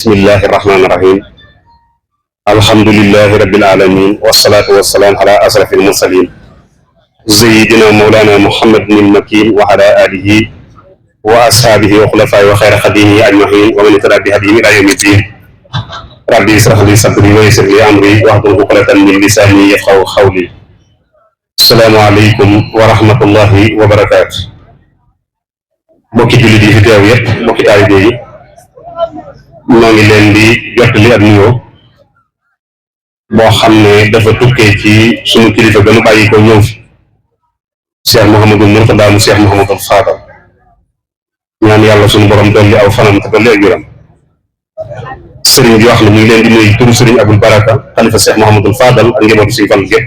bismillahi irrahmani irrahim alhamdulilahi rabbil alamin wasalaatu wasalaam ala asrafi almursalin sayidina mawlana muhammadin almakin wa ala alihi wa ashaabihi wa xulafaai wa xayra xadimihi ajmahin wa man ittaba bi hadihim ila yawmi ddin rabbi israh li sadri wa yassir li amri wahlul uqdatan min lisani yafqahu qawli. Assalaamu aleykum wa rahmatullahi wa barakaatu. mbokki jullit yi fi teew yépp, mbokki taalibe yi, ñoo ngi leen di jottali ak nuyoo boo xam ne dafa tukkee ci sunu kilifa gënu bàyyi ko ñëw fi Cheikh Mouhamadou Mourtada mu Cheikh Mouhamadou Fadal, ñaan yàlla sunu borom dolli aw fanam te dolli ak juram. sëriñ bi wax na mu ngi leen di nuyu turu sëriñ Abul Baraka xalifa Cheikh Mouhamadou Fadal ak njabootu suñu fan gépp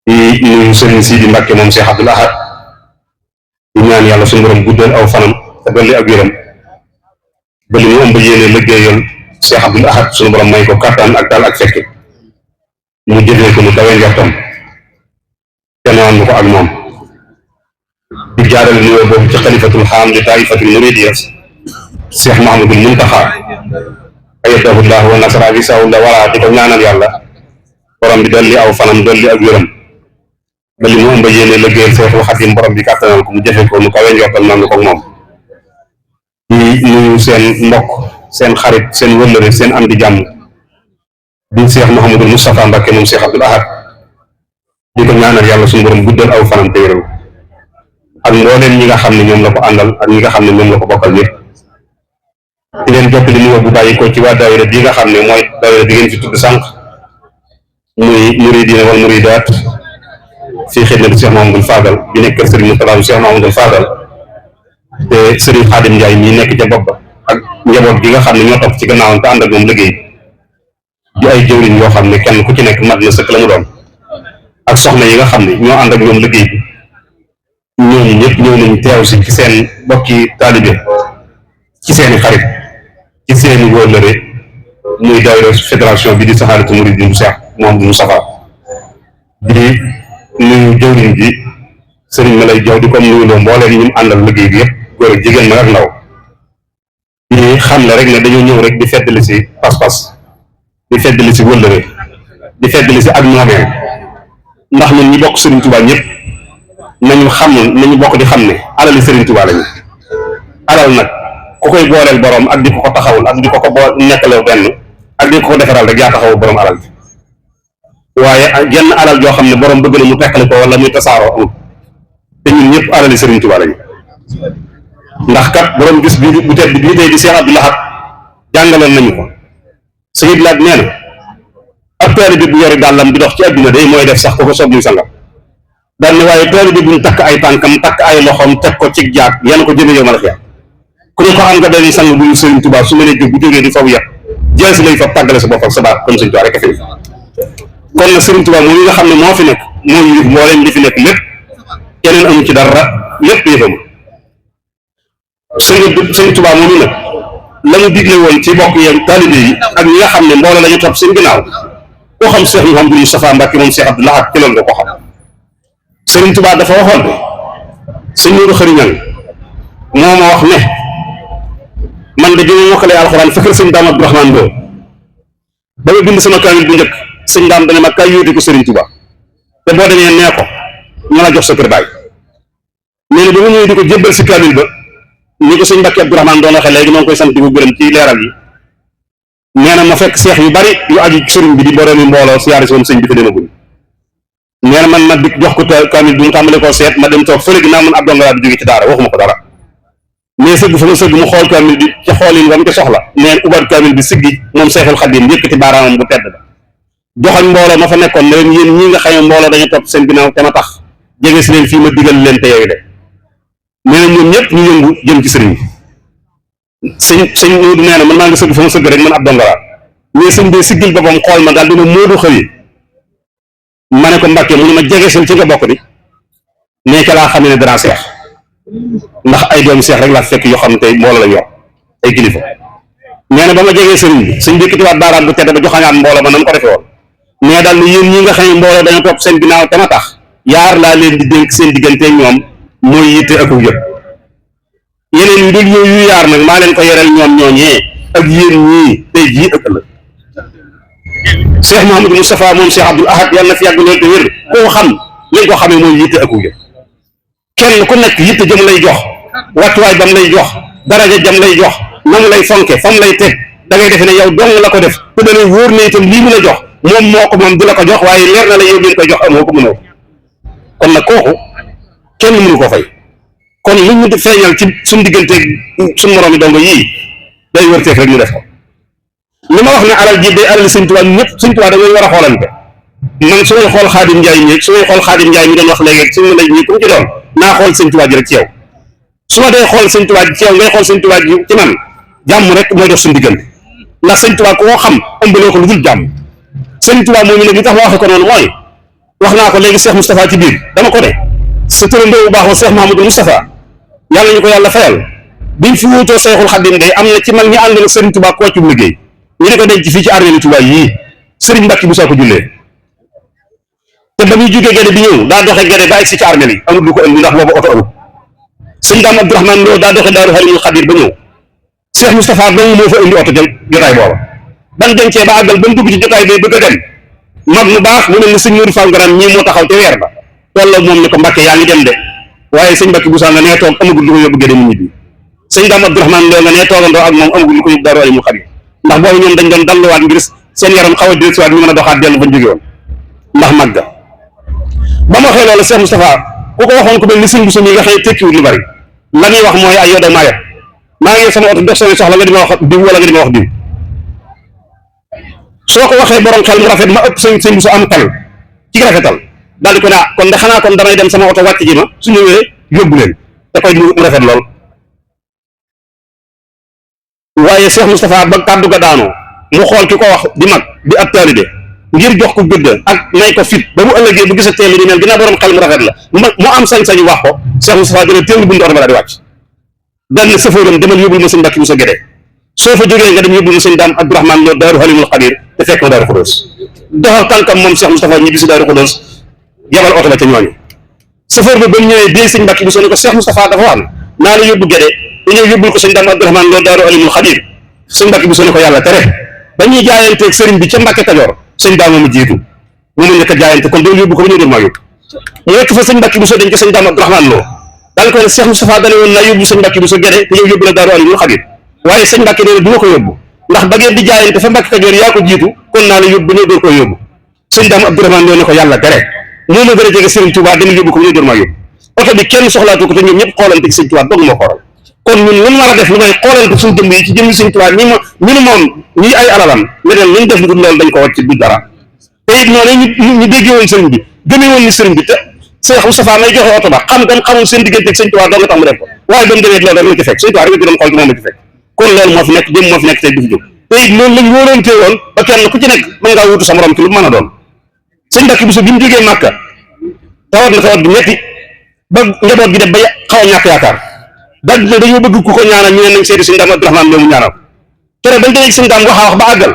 di nuyu sëriñ Sidi Mbacke moom Cheikh Abdoul Ahad, di ñaan yàlla sunu borom guddal aw fanam te dolli ak juram ba li mu ëmb yéene liggéeyal Cheikh Abdoul Ahad sunu borom may ko kàttan ak dal ak fekke mu jëfee ko mu dawee njortam te nu ànd ko ak moom. di jaarale nuyoo boobu ci xalifatul xaam li taifatul muridiyya Cheikh Mouhamadul Muntaxa ayyadahullah wa nasara bisahullah wala di ko ñaanal yàlla borom bi dolli aw fanam dolli ak wéram ba li mu ëmb yéene liggéeyal Seexul Xadim borom bi kàttanal ko mu jëfee ko mu kawee njortam nu ànd ko ak moom. di nuyu seen mbokk, seen xarit, seen wëllëre, seen am di jàmm di Cheikh Mouhamadul Moustapha Mbacke moom Cheikh Abdoul Ahad, di ko ñaanal yàlla suñu borom guddal aw fanam te wéral ak mbooleem ñi nga xam ne ñoom la ko àndal ak ñi nga xam ne ñoom la ko bokkal ñëpp. di leen jottali nuyoo bu bàyyi ko ci waa daayira bi nga xam ne mooy daayira bi ngeen fi tudd sànq muy muridina wal muridaat fii xidmati Cheikh Mouhamadul Fadal bi nekk kër Serigne Mourtada Cheikh Mouhamadul Fadal te Serigne Khadim Ndiaye mii nekk ca bopp ak njaboot gi nga xam ne ñoo topp ci gannaawam te ànd ak moom liggéey di ay jëwriñ yoo xam ne kenn ku ci nekk mat na sëkk la mu doon ak soxna yi nga xam ne ñoo ànd ak ñoom liggéey bi ñooñu ñëpp ñëw nañ teew si ci seen bokki taalibe, ci seeni xarit, ci seeni wóllëre muy daayira fédération bi di Saxaadatu Muridiin bu Cheikh Mouhamadou Moustapha di nuyu jëwriñ bi Sëriñ Malay Jaw di ko nuyuloo mbooleem ñi mu àndal liggéey bi yëpp góor ak jigéen mag ak ndaw. di xam ne rek ne dañoo ñëw rek di feddali si pas-pas, di feddali si wëllëre, di feddali si ak moomeel, ndax ñun ñi bokk Serigne Touba ñëpp nañu bokk di xam ne alali Serigne Touba lañu. alal nag ku koy booleel borom ak di ko taxawul ak di ko nekkalew benn ak di ko defaral rek yaa taxawul borom alal bi, waaye genn alal joo xam ne borom bëgg na mu tekkale ko wala muy tasaaroo amul. te ñun ñëpp alali Serigne Touba lañu, ndax kat borom gis bi bu tedd bii tey di Cheikh Abdoul Ahad jàngaloon nañu ko. Sëñ Abdoul Ahad nee na ab taalibe bi bu yori dàllam di dox ci adduna day mooy def sax ko soob muy sangam daal ne waaye taalibe bu ñu takk ay tànkam takk ay loxoom teg ko ci jaat yan ko jëme yow ma la fi ku ne ko xam nga dañuy sang bu ñu Serigne Touba su ma nee jóg bu jógee di faw yàq jël si lay fa tàggale sa bopp ak sa baax comme Serigne Touba rek a fi kon nag Serigne Touba moom nga xam ne moo fi nekk moo ñu mbooleem li fi nekk lépp keneen amu ci dara lépp yëfam. Sëriñ Touba moomu nag la mu digle woon ci bokk yéen taalibe yi ak ñi nga xam ne mbooloo la ñu topp seen ginnaaw koo xam Cheikh Mouhamadou Moustapha Mbacke moom Cheikh Abdoul Ahad ci loolu nga ko xam. Sëriñ Touba dafa waxoon ne sëñ Modou Xëriñal moo ma wax ne man de bi ma mokkalee alxuraan fa kër sëñ Daam Abdourahmane Lo ba ma bind sama kaamil bu njëkk sëñ Daam dana ma kay yóote ko Sëriñ Touba te boo demee nee ko ñu la jox sa kër baay. nee na ba ma ñëwee di ko jébbal si kaamil ba ni ko sëñ Mbacke Abdourahmane doon waxee léegi moo ngi koy sant di ko gërëm ci leeral yi. nee na ma fekk seex yu bari yu aju ci sëriñ bi di boroomi mbooloo siyaare si woon sëñ bi fa demagul. nee na man ma di jox ko kaamil bi mu tàmbale koo seet ma dem toog fële ginnaaw man ab donga di jóge ci daara waxuma ko dara. mais sëgg fa ma sëgg mu xool kaamil bi ci xoolin wam ci soxla neen ubaat kaamil bi siggi moom Seexul Xadim yëkkati baaraamam bu tedd ba joxañ mbooloo ma fa nekkoon ne leen yéen ñi nga xam ne mbooloo dañu topp seen ginnaaw te ma tax jege si leen fii ma digal leen te yooyu de nee na ñoom ñëpp ñu yëngu jëm ci sëriñ bi sëñ Moodu nee na man maa ngi sëgg fa ma sëgg rek man ab dongaraat mais sëñ bi siggil boppam xool ma daal dina Moodu xëy ma ne ko Mbàkke mu ne ma jege seen ci nga bokk di nee ca laa xam ne dara seex ndax ay doomu seex rek laa fekk yoo xam ne tey mbooloo la yor ay kilifa. nee na ba ma jegee sëriñ bi sëñ bi yëkkatiwaat baaraam bu tedd ba joxañaat mbooloo ma na mu ko defee woon mais daal ni yéen ñi nga xam ne mbooloo dañoo topp seen ginnaaw te ma tax yaar laa leen di dénk seen diggante ñoom mooy yitte ak yëpp yeneen yu dul yooyu yaar nag maa leen ko yoreel ñoom ñooñee ak yéen ñii tey jii ak ëllëg Cheikh Mouhamadou Moustapha moom Cheikh Abdoul Ahad yàlla na fi yàgg loolu te wér koo xam li nga ko xamee mooy yitte ak wuute kenn ku nekk yitte jëm lay jox wàccuwaay bam lay jox daraja jam lay jox nam lay fonke fam lay teg da ngay defe ne yow dong la ko def te da lay wóor ne itam lii mu la jox moom moo ko moom di la ko jox waaye leer na la yow leen koy jox amoo ko mënoo kon nag kooku kenn mënu ko fay kon li ñu di feeñal ci suñ digganteeg suñ moroom yi dongo yii day wërteef rek ñu def ko li ma wax ne alal ji day alal Sëñ Tuubaa ñëpp Sëñ Tuubaa dañuy war a xoolante man su may xool Xaadim Njaay mi su may xool Xaadim Njaay mi doon wax léegi suñu lay ñi ku mu ci doon naa xool Sëñ Tuubaa ji rek ci yow su ma dee xool Sëñ Tuubaa ji ci yow ngay xool Sëñ Tuubaa ji ci man jàmm rek mooy dox suñu diggante ndax Sëñ Tuubaa ku ko xam ëmbaloo ko lu dul jàmm Sëñ Tuubaa moom nag li tax ma waxe ko noonu mooy wax naa ko léegi Cheikh Moustapha ci biir dama ko ne sa turandoo bu baax wa Cheikh Mouhamadou Moustapha yàlla ñu ko yàlla fayal biñ fi wuutoo Seexul Xadim day am na ci mag ñi ànd nag Sëriñ Tuubaa ko wàccub liggéey ñu di ko denc fii ci armée Tuubaa yii Sëriñ Mbàkke bu saa ko jullee te ba muy jógee Gede bi ñëw daa doxe Gede ba egsi ci armée yi amul lu ko indi ndax boobu oto amul sëñ Daam Abdourahmane Lo daa doxe Daaru Halimul Xabiir ba ñëw Cheikh Moustapha dong moo fa indi oto jël jotaay booba ban dencee ba àggal ba mu dugg ci jotaay bi bëgg a dem mag mu baax mu mel ni sëñ Mourou Fall Ngaram ñii moo taxaw te weer ba tolloo moom ne ko Mbàkke yaa ngi dem de waaye sëñ Mbàkke bu saa nga nee toog amagul lu ko yóbbu Gede mu ñibbi sëñ Daam Abdourahmane Lo nga nee toogandoo ak moom amagul lu ko yóbbu Daaru Halimul Xabiir ndax boobu ñoom dañ doon dalluwaat ngir seen yaram xaw a dellusiwaat ñu mën a doxaat dellu bañ jóge woon ndax màgga ba ma waxee loolu Cheikh Moustapha ku ko waxoon ko mel ni sëñ bu sumi nga xëy tekkiwul lu bari la muy wax mooy ay yow da maa yet maa ngi sama oto dox sama soxla nga di ma wax diw wala nga di ma wax diw soo ko waxee borom xel mu rafet ma ëpp sëñ bu su am xel ci rafetal daal di ko ne kon de xanaa kon damay dem sama oto wàcc ji ma su ñëwee yóbbu leen te koy mu rafet lool waaye Cheikh Moustapha ba kàddu ga daanoo mu xool ki ko wax di mag di ab taalibe ngir jox ko gëdd ak may ko fit ba bu ëllëgee bu gisa teel li mel ginnaaw borom xel mu rafet la mu am sañ-sañu wax ko Cheikh Moustapha gën a teewlu buntu oto ba daal di wàcc dal na safóoram demal yóbbul ma sëñ Mbàkke bu sa Gede soo fa jógee nga dem yóbbul ma sëñ Daam Abdourahmane Lo Daaru Halimul Xabiir te fekk ma Daaru Xudoos doxal tànkam moom Cheikh Moustapha ñibbi si Daaru Xudoos yabal oto ba ca ñooñu safóor ba ba mu ñëwee dee sëñ Mbàkke bu sa ne ko Cheikh Moustapha dafa wax na naa la yóbbu Gede te ñëw yóbbul ko sëñ Daam Abdourahmane Lo Daaru Halimul Xabiir sëñ Mbàkke bu sa ne ko yàlla tere ba ñuy jaayanteeg sëriñ bi ca Mbàkke Kajoor sëñ Daam mu jiitu mu mën nekk jaayante kon doolu yóbbu ko ba ñëw doon maa yóbbu mu nekk fa sëñ Mbàkke bu sa dañ ko sëñ Daam Abdourahmane Lo daal ko ne Cheikh Moustapha dane woon naa yóbbu sëñ Mbàkke bu sa Gede te ñëw yóbbu la Daaru Halimul Xabiir waaye sëñ Mbàkke nee na du ma ko yóbbu ndax ba ngeen di jaayante fa Mbàkke Kajoor yaa ko jiitu kon naa la yóbbu ba ñëw door koy yóbbu sëñ Daam Abdourahmane Lo ne ko yàlla tere moo ma gën a jege Sëriñ Tuubaa dem yóbbu ko ba ñëw door maa yóbbu oto bi kenn soxlaatu ko te ñoom ñëpp xoolante ci sëñ Tuubaa dong moo xoolal kon ñun lu war a def lu may xoolante suñu jëmm yi ci jëmmi sëñ Tuubaa ñi moom ñi ay alalam leneen lu ñu def lu dul loolu dañ ko wàcc du dara te it noonu ñu déggee woon sëriñ bi gëmee woon ni sëriñ bi te Cheikh Moustapha may joxe oto ba xam gan xamul seen diggante ak sëñ Tuubaa doo nga tax mu def ko waaye ba mu demee loolu rek la ci fekk sëñ Tuubaa rek la ci doon xool ci moom la ci fekk kon loolu moo fi nekk jëm moo fi nekk tey du fi jóg te it loolu lañ wóorante woon ba kenn ku ci nekk mën ngaa wutu sa morom ci lu mën a doon sëñ Mbàkke Buso bi mu jógee Màkka tawat na tawat bi metti ba njaboot gi def ba xaw a ñàkk yaakaar daal di dañoo bëgg ku ko ñaanal ñu ne nañ seeti sëñ Daam Abdourahmane Lo mu ñaanal tere bañ demee sëñ Daam wax ba àggal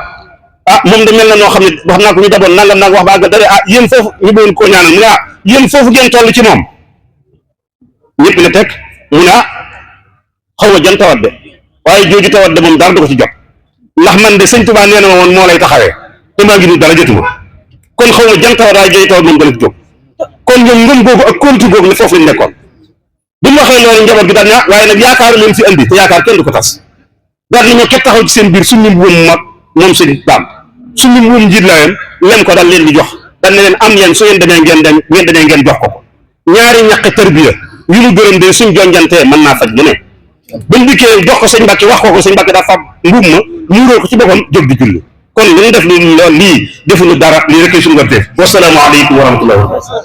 moom da mel na noo xam ne wax naa ko ñu daboon nangam naa wax ba àggal dare yéen foofu ñu bëggoon koo ñaanal mu ne yéen foofu ngeen toll ci moom ñëpp ne teg mu ne xaw ma jan tawat de waaye jooju tawat de moom dara du ko ci jot ndax man de sëñ Tuubaa nee na ma woon moo lay taxawee te maa ngi dul dara jotuma kon xaw ma jan tawat waaye jooju tawat moom dana ci jóg kon ñoom ngëm googu ak kóolute googu ne foofu lañ nekkoon bi mu waxee loolu njaboot gi daal ne waaye nag yaakaar leen fi andi te yaakaar kenn du ko tas daal ni ñoo képp taxaw ci seen biir suñu mbuum mag moom sëñ Daam suñu mbuum njiit la leen ko daal leen di jox daal ne leen am yeen su ngeen demee ngeen jox ko ñaari ñaqe tarbiya yu ñu gërëm de suñ jonjantee mën naa faj lu ne buñ dikkee jox ko sëñ Mbàkke wax ko sëñ Mbàkke daa fab mbuum ma muuroo ko ci boppam jóg di julli kon li ñu def lu lool lii defuñu dara lii rek suñu warteef wasalaamu aleykum wa rahmatullahi wa barakatuh